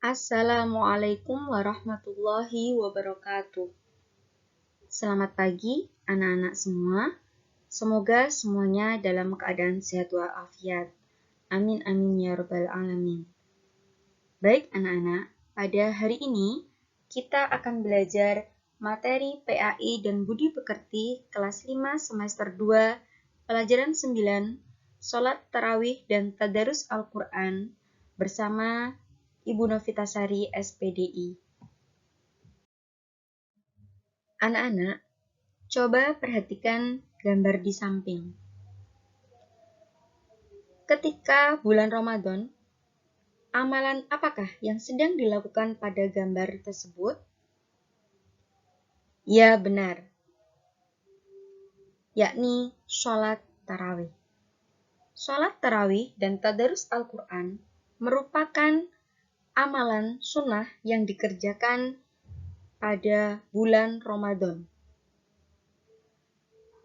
Assalamualaikum warahmatullahi wabarakatuh. Selamat pagi anak-anak semua. Semoga semuanya dalam keadaan sehat walafiat. Amin amin ya rabbal alamin. Baik anak-anak, pada hari ini kita akan belajar materi PAI dan Budi Pekerti kelas 5 semester 2 pelajaran 9 Sholat Tarawih dan Tadarus Al-Quran bersama Ibu Novitasari SPDI. Anak-anak, coba perhatikan gambar di samping. Ketika bulan Ramadan, amalan apakah yang sedang dilakukan pada gambar tersebut? Ya, benar. Yakni sholat tarawih. Sholat tarawih dan tadarus Al-Quran merupakan amalan sunnah yang dikerjakan pada bulan Ramadan.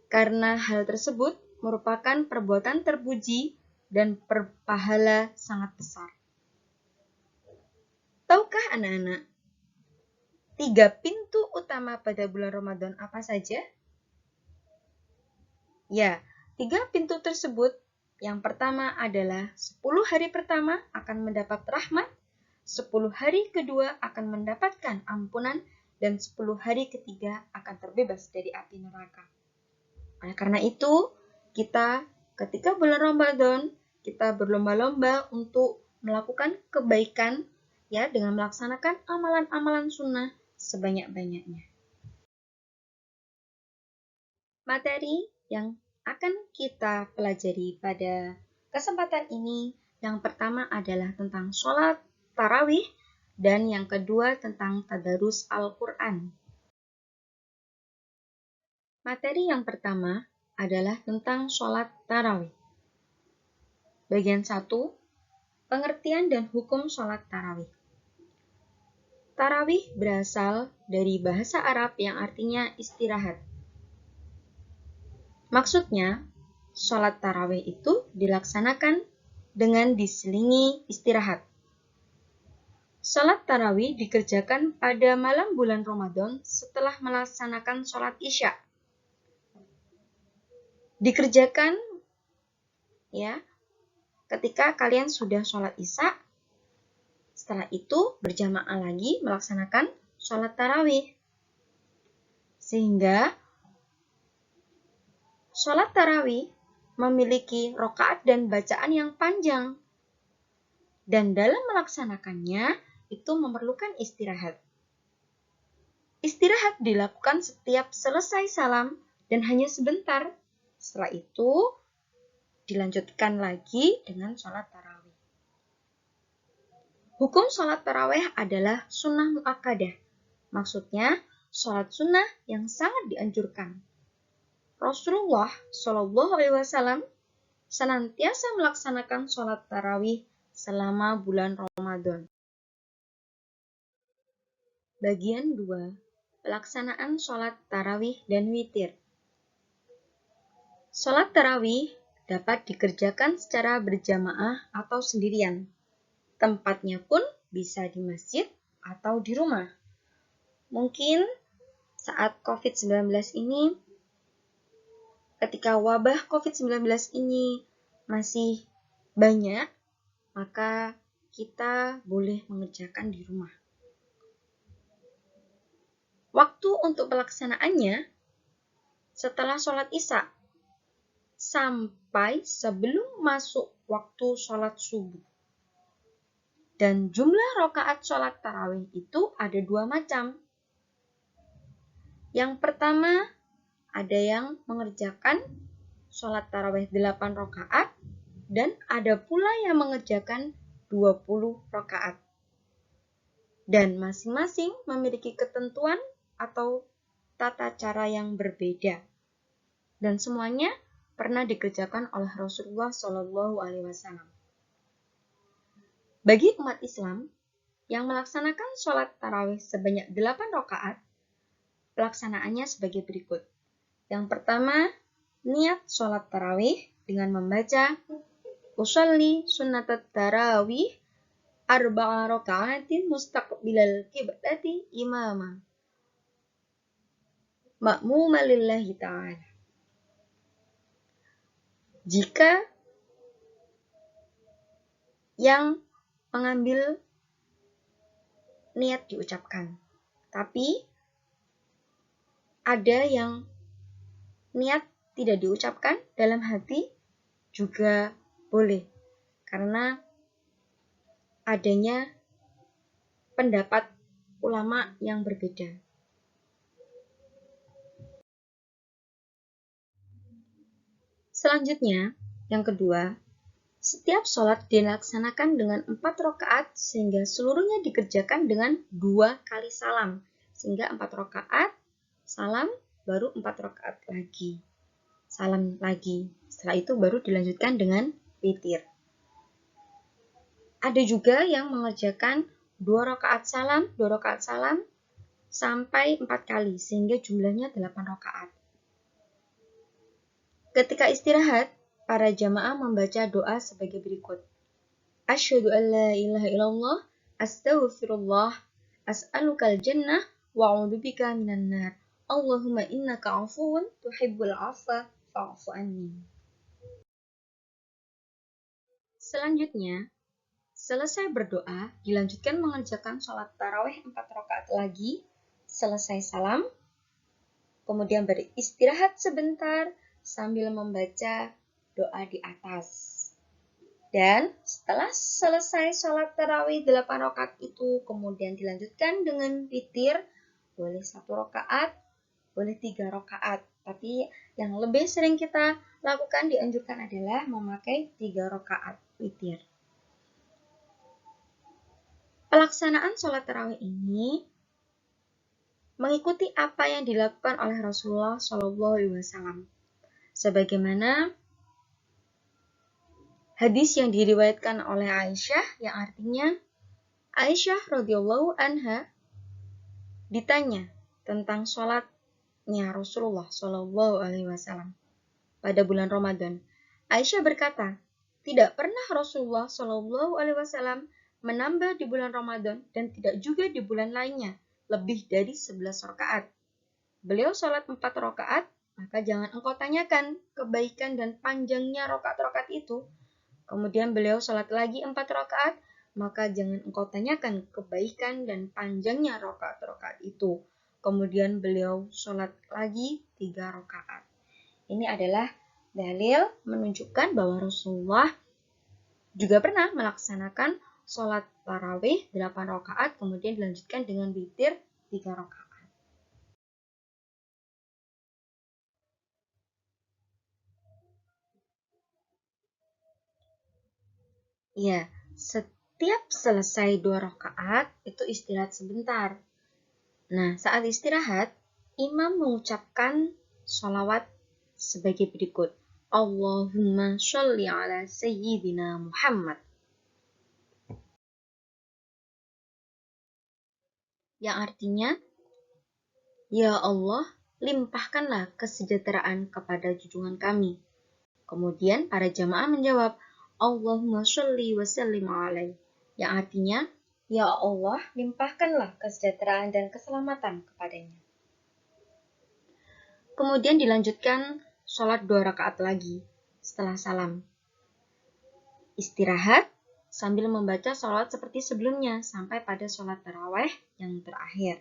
Karena hal tersebut merupakan perbuatan terpuji dan berpahala sangat besar. Tahukah anak-anak, 3 pintu utama pada bulan Ramadan apa saja? Ya, 3 pintu tersebut, yang pertama adalah 10 hari pertama akan mendapat rahmat, 10 hari kedua akan mendapatkan ampunan, dan 10 hari ketiga akan terbebas dari api neraka. Oleh karena itu, kita ketika bulan Ramadan, kita berlomba-lomba untuk melakukan kebaikan ya dengan melaksanakan amalan-amalan sunnah sebanyak-banyaknya. Materi yang akan kita pelajari pada kesempatan ini, yang pertama adalah tentang sholat tarawih dan yang kedua tentang tadarus Al-Quran. Materi yang pertama adalah tentang sholat tarawih. Bagian 1, pengertian dan hukum sholat tarawih. Tarawih berasal dari bahasa Arab yang artinya istirahat. Maksudnya, sholat tarawih itu dilaksanakan dengan diselingi istirahat. Sholat tarawih dikerjakan pada malam bulan Ramadan setelah melaksanakan sholat isya. Dikerjakan ya ketika kalian sudah sholat isya, setelah itu berjamaah lagi melaksanakan sholat tarawih. Sehingga sholat tarawih memiliki rakaat dan bacaan yang panjang. Dan dalam melaksanakannya itu memerlukan istirahat. Istirahat dilakukan setiap selesai salam dan hanya sebentar. Setelah itu dilanjutkan lagi dengan sholat tarawih. Hukum sholat tarawih adalah sunnah muakkadah. Maksudnya, sholat sunnah yang sangat dianjurkan. Rasulullah SAW senantiasa melaksanakan sholat tarawih selama bulan Ramadan. Bagian 2, pelaksanaan sholat tarawih dan witir. Sholat tarawih dapat dikerjakan secara berjamaah atau sendirian. Tempatnya pun bisa di masjid atau di rumah. Mungkin saat COVID-19 ini, ketika wabah COVID-19 ini masih banyak, maka kita boleh mengerjakan di rumah. Waktu untuk pelaksanaannya setelah sholat isya sampai sebelum masuk waktu sholat subuh. Dan jumlah rakaat sholat tarawih itu ada 2 macam. Yang pertama, ada yang mengerjakan sholat tarawih 8 rakaat dan ada pula yang mengerjakan 20 rakaat. Dan masing-masing memiliki ketentuan atau tata cara yang berbeda. Dan semuanya pernah dikerjakan oleh Rasulullah SAW. Bagi umat Islam yang melaksanakan sholat tarawih sebanyak 8 rakaat, pelaksanaannya sebagai berikut. Yang pertama, niat sholat tarawih dengan membaca usolli sunnatat tarawih arba'a raka'atin mustaqbilal qiblati imama ma'muman lillahi ta'ala. Jika yang mengambil niat diucapkan, tapi ada yang niat tidak diucapkan dalam hati juga boleh, karena adanya pendapat ulama yang berbeda. Selanjutnya, yang kedua, setiap sholat dilaksanakan dengan 4 rakaat sehingga seluruhnya dikerjakan dengan 2 kali salam. Sehingga 4 rakaat, salam, baru 4 rakaat lagi. Salam lagi. Setelah itu baru dilanjutkan dengan witir. Ada juga yang mengerjakan 2 rakaat salam, 2 rakaat salam, sampai 4 kali, sehingga jumlahnya 8 rakaat. Ketika istirahat, para jamaah membaca doa sebagai berikut. Asyhadu an la ilaha illallah, astaghfirullah, as'alukal jannah, wa a'udzubika minan nar. Allahumma innaka 'afuwun tuhibbul 'afwa fa'fu anni. Selanjutnya, selesai berdoa, dilanjutkan mengerjakan sholat tarawih 4 rakaat lagi, selesai salam, kemudian beristirahat sebentar sambil membaca doa di atas. Dan setelah selesai sholat tarawih 8 rakaat itu, kemudian dilanjutkan dengan witir, boleh 1 rakaat, boleh 3 rakaat. Tapi yang lebih sering kita lakukan dianjurkan adalah memakai 3 rakaat witir. Pelaksanaan sholat tarawih ini mengikuti apa yang dilakukan oleh Rasulullah SAW. Sebagaimana hadis yang diriwayatkan oleh Aisyah, yang artinya Aisyah radhiyallahu anha ditanya tentang sholatnya Rasulullah SAW pada bulan Ramadan. Aisyah berkata, tidak pernah Rasulullah SAW menambah di bulan Ramadan dan tidak juga di bulan lainnya lebih dari 11 rakaat. Beliau sholat 4 rakaat, maka jangan engkau tanyakan kebaikan dan panjangnya rakaat-rakaat itu. Kemudian beliau sholat lagi 4 rakaat, maka jangan engkau tanyakan kebaikan dan panjangnya rakaat-rakaat itu. Kemudian beliau sholat lagi 3 rakaat. Ini adalah dalil menunjukkan bahwa Rasulullah juga pernah melaksanakan sholat tarawih 8 rakaat, kemudian dilanjutkan dengan witir 3 rakaat. Ya, setiap selesai 2 rakaat itu istirahat sebentar. Nah, saat istirahat, imam mengucapkan sholawat sebagai berikut. Allahumma sholli ala sayyidina Muhammad. Yang artinya, ya Allah, limpahkanlah kesejahteraan kepada junjungan kami. Kemudian para jamaah menjawab, Allahumma sholli wa sallim alaihi. Yang artinya, ya Allah, limpahkanlah kesejahteraan dan keselamatan kepadanya. Kemudian dilanjutkan sholat 2 rakaat lagi setelah salam. Istirahat sambil membaca sholat seperti sebelumnya sampai pada sholat tarawih yang terakhir.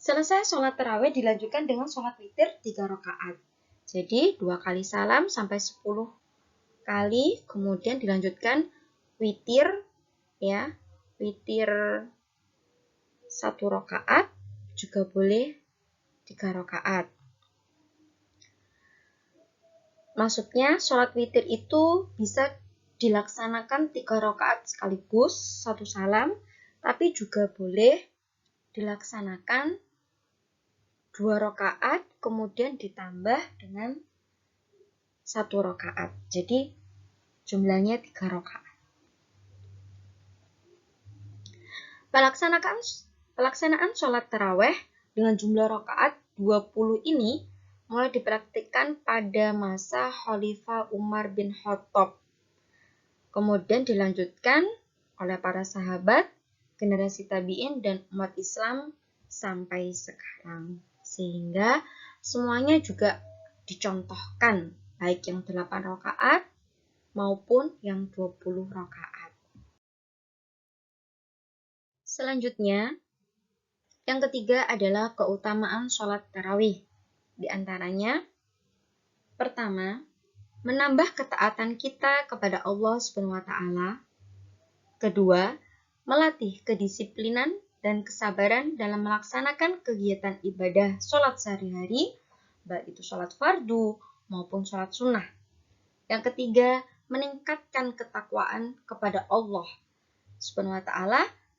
Selesai sholat tarawih dilanjutkan dengan sholat witir 3 rakaat. Jadi 2 kali salam sampai 10 kali, kemudian dilanjutkan witir, ya, witir 1 rakaat, juga boleh 3 rakaat. Maksudnya sholat witir itu bisa dilaksanakan 3 rakaat sekaligus, 1 salam, tapi juga boleh dilaksanakan 2 rakaat, kemudian ditambah dengan 1 rakaat. Jadi jumlahnya 3 rakaat. Pelaksanaan sholat tarawih dengan jumlah rakaat 20 ini mulai dipraktikkan pada masa Khalifah Umar bin Khattab. Kemudian dilanjutkan oleh para sahabat, generasi tabi'in, dan umat Islam sampai sekarang. Sehingga semuanya juga dicontohkan, baik yang 8 rakaat maupun yang 20 rakaat. Selanjutnya, yang ketiga adalah keutamaan sholat tarawih. Di antaranya, pertama, menambah ketaatan kita kepada Allah SWT. Kedua, melatih kedisiplinan dan kesabaran dalam melaksanakan kegiatan ibadah sholat sehari-hari, baik itu sholat fardu maupun sholat sunnah. Yang ketiga, meningkatkan ketakwaan kepada Allah SWT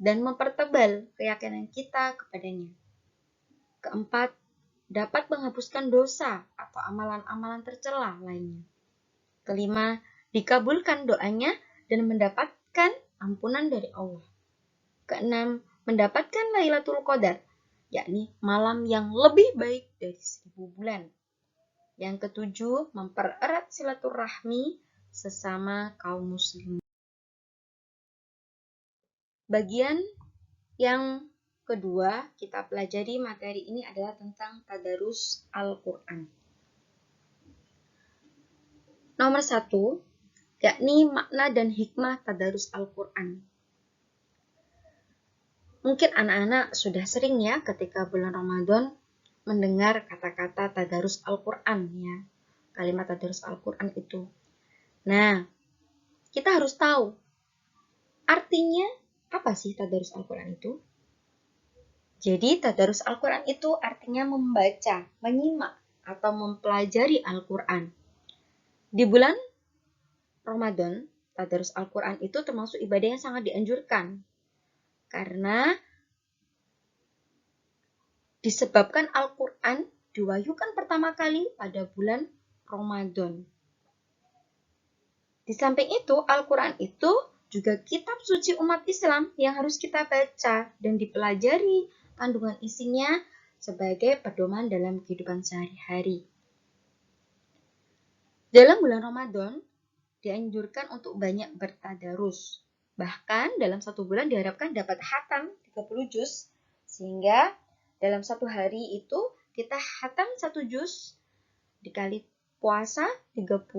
dan mempertebal keyakinan kita kepadanya. Keempat, dapat menghapuskan dosa atau amalan-amalan tercela lainnya. Kelima, dikabulkan doanya dan mendapatkan ampunan dari Allah. Keenam, mendapatkan Lailatul Qadar, yakni malam yang lebih baik dari 1000 bulan. Yang ketujuh, mempererat silaturahmi sesama kaum muslim. Bagian yang kedua kita pelajari materi ini adalah tentang tadarus Al-Quran. Nomor 1, yakni makna dan hikmah tadarus Al-Quran. Mungkin anak-anak sudah sering ya ketika bulan Ramadan mendengar kata-kata tadarus Al-Quran ya. Kalimat tadarus Al-Quran itu. Nah, kita harus tahu artinya apa sih tadarus Al-Quran itu? Jadi tadarus Al-Quran itu artinya membaca, menyimak, atau mempelajari Al-Quran. Di bulan Ramadan, tadarus Al-Quran itu termasuk ibadah yang sangat dianjurkan. Karena disebabkan Al-Quran diwahyukan pertama kali pada bulan Ramadan. Di samping itu, Al-Quran itu juga kitab suci umat Islam yang harus kita baca dan dipelajari kandungan isinya sebagai pedoman dalam kehidupan sehari-hari. Dalam bulan Ramadan, dianjurkan untuk banyak bertadarus. Bahkan dalam satu bulan diharapkan dapat khatam 30 juz, sehingga dalam satu hari itu kita khatam 1 juz dikali puasa 30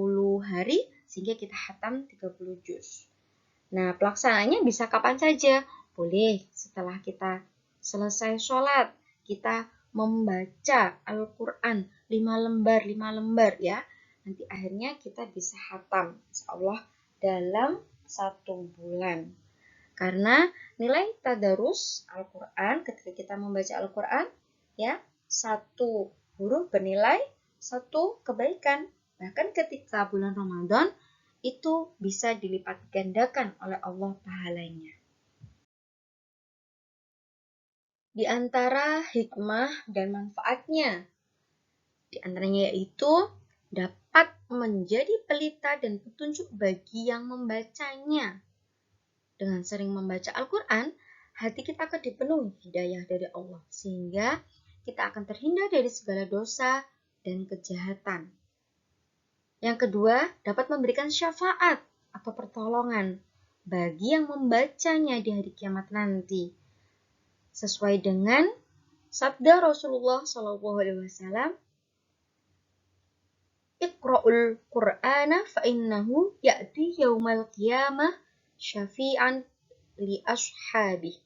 hari, sehingga kita khatam 30 juz. Nah, pelaksanaannya bisa kapan saja. Boleh setelah kita selesai sholat, kita membaca Al-Quran 5 lembar ya. Nanti akhirnya kita bisa khatam, insyaallah dalam 1 bulan. Karena nilai tadarus Al-Quran ketika kita membaca Al-Quran, ya, 1 huruf bernilai 1 kebaikan. Bahkan ketika bulan Ramadan, itu bisa dilipat gandakan oleh Allah pahalanya. Di antara hikmah dan manfaatnya, di antaranya yaitu dapat menjadi pelita dan petunjuk bagi yang membacanya. Dengan sering membaca Al-Quran, hati kita akan dipenuhi hidayah dari Allah, sehingga kita akan terhindar dari segala dosa dan kejahatan. Yang kedua, dapat memberikan syafaat atau pertolongan bagi yang membacanya di hari kiamat nanti. Sesuai dengan sabda Rasulullah SAW, Iqra'ul Qur'ana fa'innahu ya'ti yaumal qiyamah syafi'an li ashabih.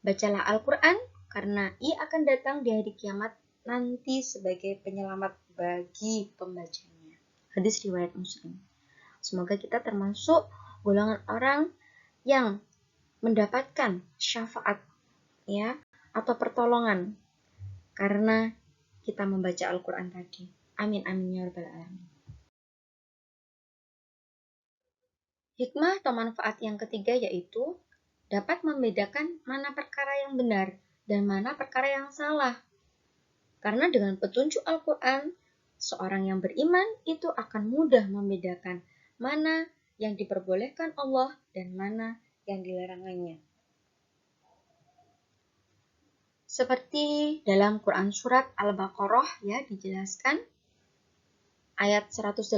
Bacalah Al-Quran karena ia akan datang di hari kiamat nanti sebagai penyelamat bagi pembacanya. Hadis riwayat Muslim. Semoga kita termasuk golongan orang yang mendapatkan syafaat ya atau pertolongan karena kita membaca Al-Quran tadi. Amin amin ya rabbal alamin. Hikmah atau manfaat yang ketiga yaitu dapat membedakan mana perkara yang benar dan mana perkara yang salah. Karena dengan petunjuk Al-Quran, seorang yang beriman itu akan mudah membedakan mana yang diperbolehkan Allah dan mana yang dilarangannya. Seperti dalam Quran surat Al-Baqarah ya dijelaskan ayat 185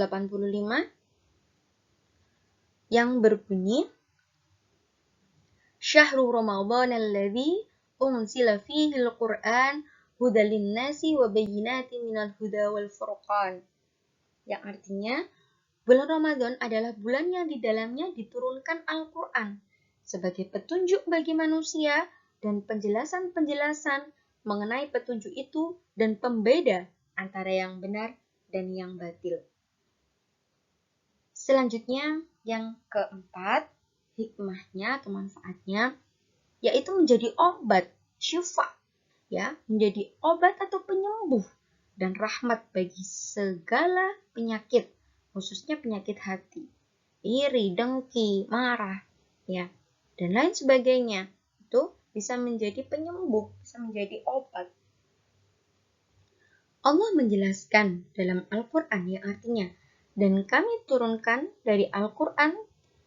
yang berbunyi Syahrul Ramadhanal ladzi unzila fihil Qur'an hudal linnasi wa bayyinatin minal huda wal furqan. Yang artinya, bulan Ramadan adalah bulan yang di dalamnya diturunkan Al-Quran sebagai petunjuk bagi manusia dan penjelasan-penjelasan mengenai petunjuk itu dan pembeda antara yang benar dan yang batil. Selanjutnya, yang keempat, hikmahnya atau manfaatnya, yaitu menjadi obat, syifa, ya, menjadi obat atau penyembuh dan rahmat bagi segala penyakit, khususnya penyakit hati, iri, dengki, marah, ya, dan lain sebagainya. Itu bisa menjadi penyembuh, bisa menjadi obat. Allah menjelaskan dalam Al-Quran yang artinya, dan kami turunkan dari Al-Quran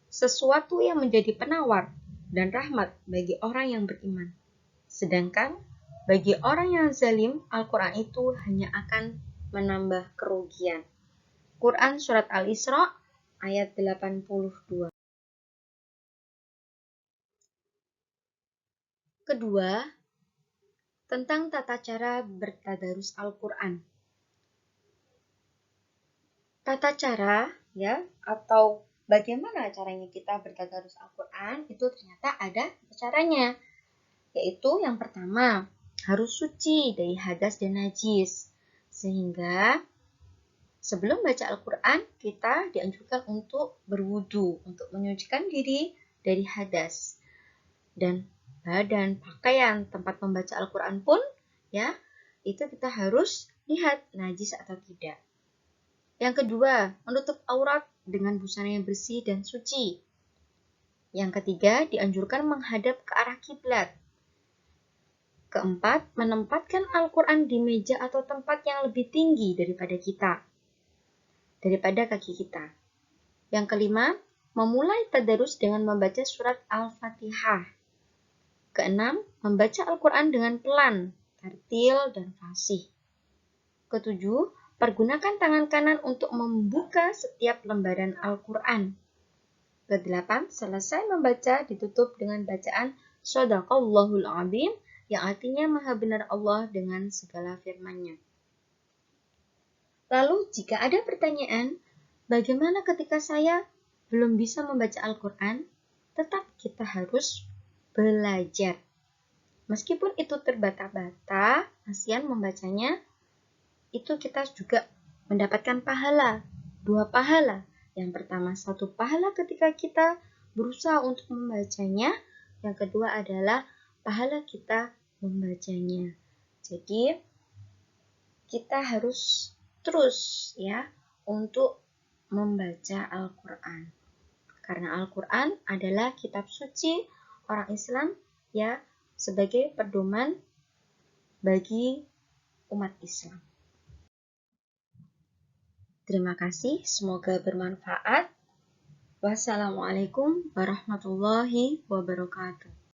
sesuatu yang menjadi penawar dan rahmat bagi orang yang beriman. Sedangkan bagi orang yang zalim, Al-Quran itu hanya akan menambah kerugian. Quran Surat Al-Isra ayat 82. Kedua, tentang tata cara bertadarus Al-Quran. Tata cara, ya, atau bagaimana caranya kita bertadarus Al-Quran, itu ternyata ada caranya. Yaitu yang pertama, harus suci dari hadas dan najis. Sehingga sebelum baca Al-Quran, kita dianjurkan untuk berwudu, untuk menyucikan diri dari hadas. Dan badan, pakaian, tempat membaca Al-Quran pun, ya, itu kita harus lihat najis atau tidak. Yang kedua, menutup aurat dengan busana yang bersih dan suci. Yang ketiga, dianjurkan menghadap ke arah kiblat. Keempat, menempatkan Al-Quran di meja atau tempat yang lebih tinggi daripada kaki kita. Yang kelima, memulai tadarus dengan membaca surat Al-Fatihah. Keenam, membaca Al-Quran dengan pelan, tartil, dan fasih. Ketujuh, pergunakan tangan kanan untuk membuka setiap lembaran Al-Quran. Kedelapan, selesai membaca ditutup dengan bacaan Shadaqallahul Azim, yang artinya Maha Benar Allah dengan segala firman-Nya. Lalu, jika ada pertanyaan, bagaimana ketika saya belum bisa membaca Al-Quran? Tetap kita harus belajar. Meskipun itu terbata-bata, ASEAN membacanya, itu kita juga mendapatkan pahala, 2 pahala. Yang pertama, 1 pahala ketika kita berusaha untuk membacanya. Yang kedua adalah pahala kita membacanya. Jadi, kita harus terus, ya, untuk membaca Al-Quran. Karena Al-Quran adalah kitab suci orang Islam, ya, sebagai pedoman bagi umat Islam. Terima kasih, semoga bermanfaat. Wassalamualaikum warahmatullahi wabarakatuh.